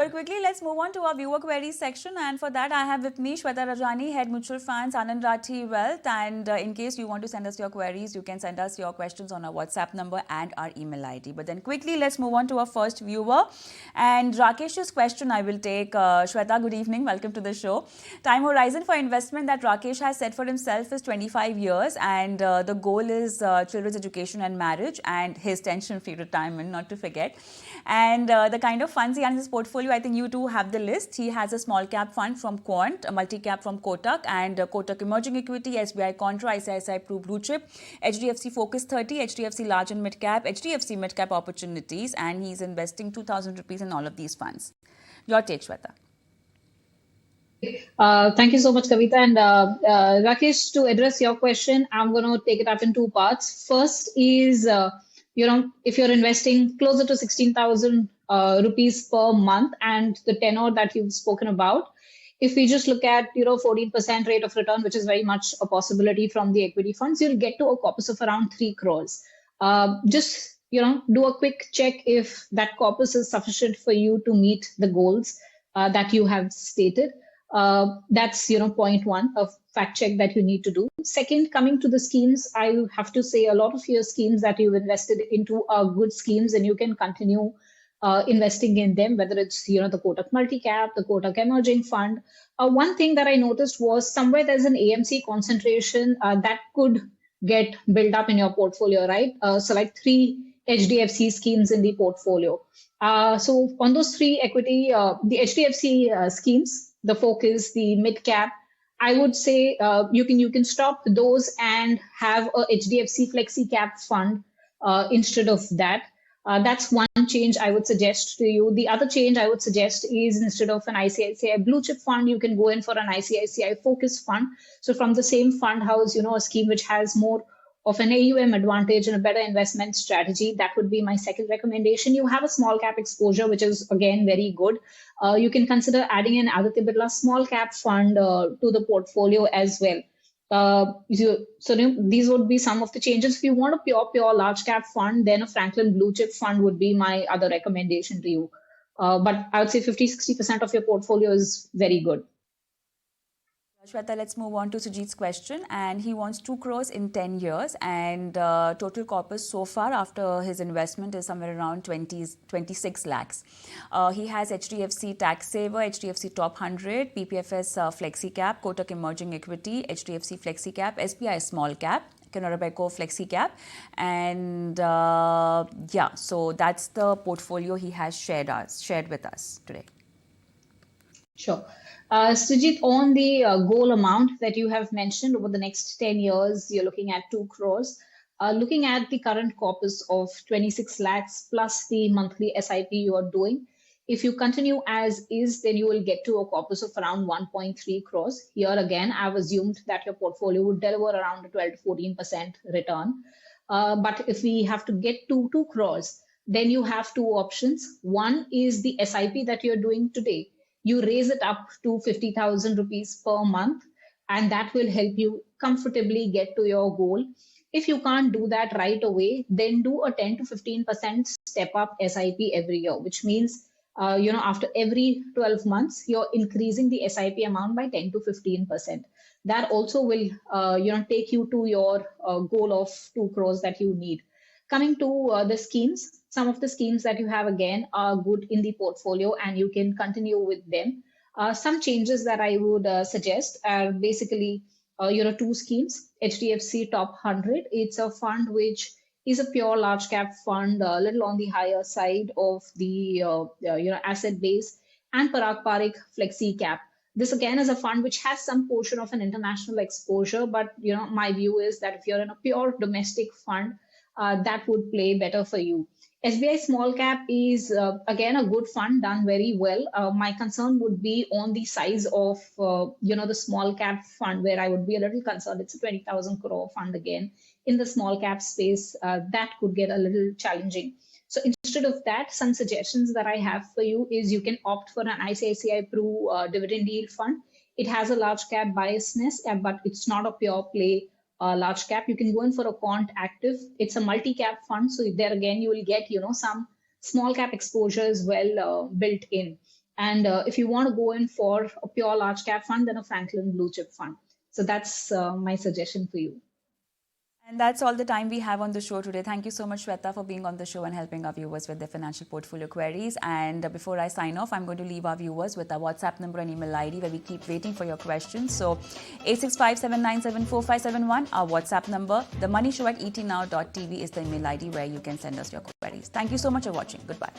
Quickly, let's move on to our viewer queries section. And for that, I have with me Shweta Rajani, Head Mutual Funds, Anand Rathi Wealth. And in case you want to send us your queries, you can send us your questions on our WhatsApp number and our email ID. But then quickly, let's move on to our first viewer. And Rakesh's question I will take. Shweta, good evening. Welcome to the show. Time horizon for investment that Rakesh has set for himself is 25 years. And the goal is children's education and marriage and his tension-free retirement, not to forget. And the kind of funds he has in his portfolio, I think you too have the list. He has a small cap fund from Quant, a multi cap from Kotak, and Kotak Emerging Equity, SBI Contra, ICICI Pru Blue Chip, HDFC Focus 30, HDFC Large and Mid Cap, HDFC Mid Cap Opportunities, and he's investing 2,000 rupees in all of these funds. Your take, Shweta. Thank you so much, Kavita. And Rakesh, to address your question, I'm going to take it up in two parts. First is, if you're investing closer to 16,000 rupees per month and the tenor that you've spoken about, if we just look at, 14% rate of return, which is very much a possibility from the equity funds, you'll get to a corpus of around 3 crores. Just, do a quick check if that corpus is sufficient for you to meet the goals that you have stated. That's point one, a fact check that you need to do. Second, coming to the schemes, I have to say a lot of your schemes that you've invested into are good schemes, and you can continue investing in them, whether it's the Kotak Multi-Cap, the Kotak Emerging Fund. One thing that I noticed was somewhere there's an AMC concentration that could get built up in your portfolio, right? So like 3 HDFC schemes in the portfolio. So on those 3 equity, the HDFC schemes, the focus, the mid cap, I would say you can stop those and have a HDFC Flexi Cap fund instead of that. That's one change I would suggest to you. The other change I would suggest is instead of an ICICI Blue Chip fund, you can go in for an ICICI Focus fund. So from the same fund house, a scheme which has more of an AUM advantage and a better investment strategy. That would be my second recommendation. You have a small cap exposure, which is again very good. You can consider adding an Aditya Birla small cap fund to the portfolio as well. These would be some of the changes. If you want a pure large cap fund, then a Franklin Blue Chip fund would be my other recommendation to you. But I would say 50-60% of your portfolio is very good. Shweta, let's move on to Sujit's question, and he wants 2 crores in 10 years, and total corpus so far after his investment is somewhere around 26 lakhs. He has HDFC Tax Saver, HDFC Top 100, PPFS Flexi Cap, Kotak Emerging Equity, HDFC Flexi Cap, SBI Small Cap, Canara Bank Flexi Cap, and so that's the portfolio he has shared with us today. Sure. Sujit, on the goal amount that you have mentioned over the next 10 years, you're looking at 2 crores. Looking at the current corpus of 26 lakhs plus the monthly SIP you are doing, if you continue as is, then you will get to a corpus of around 1.3 crores. Here again, I've assumed that your portfolio would deliver around a 12 to 14% return. But if we have to get to 2 crores, then you have 2 options. One is the SIP that you're doing today. You raise it up to 50,000 rupees per month, and that will help you comfortably get to your goal. If you can't do that right away, then do a 10 to 15% step up SIP every year, which means, after every 12 months, you're increasing the SIP amount by 10 to 15%. That also will, take you to your goal of 2 crores that you need. Coming to the schemes, some of the schemes that you have again are good in the portfolio and you can continue with them. Some changes that I would suggest are basically, 2 schemes. HDFC Top 100, it's a fund which is a pure large cap fund, a little on the higher side of the asset base, and Parag Parikh Flexi Cap. This again is a fund which has some portion of an international exposure, but my view is that if you're in a pure domestic fund, that would play better for you. SBI Small Cap is, again, a good fund, done very well. My concern would be on the size of, the small cap fund, where I would be a little concerned. It's a 20,000 crore fund again. In the small cap space, that could get a little challenging. So instead of that, some suggestions that I have for you is you can opt for an ICICI Pru dividend yield fund. It has a large cap biasness, but it's not a pure play large cap. You can go in for a quant active. It's a multi-cap fund. So there again, you will get, some small cap exposure as well built in. And if you want to go in for a pure large cap fund, then a Franklin blue chip fund. So that's my suggestion for you. And that's all the time we have on the show today. Thank you so much, Shweta, for being on the show and helping our viewers with their financial portfolio queries. And before I sign off, I'm going to leave our viewers with our WhatsApp number and email ID where we keep waiting for your questions. So 8657974571, our WhatsApp number. The Money Show at etnow.tv is the email ID where you can send us your queries. Thank you so much for watching. Goodbye.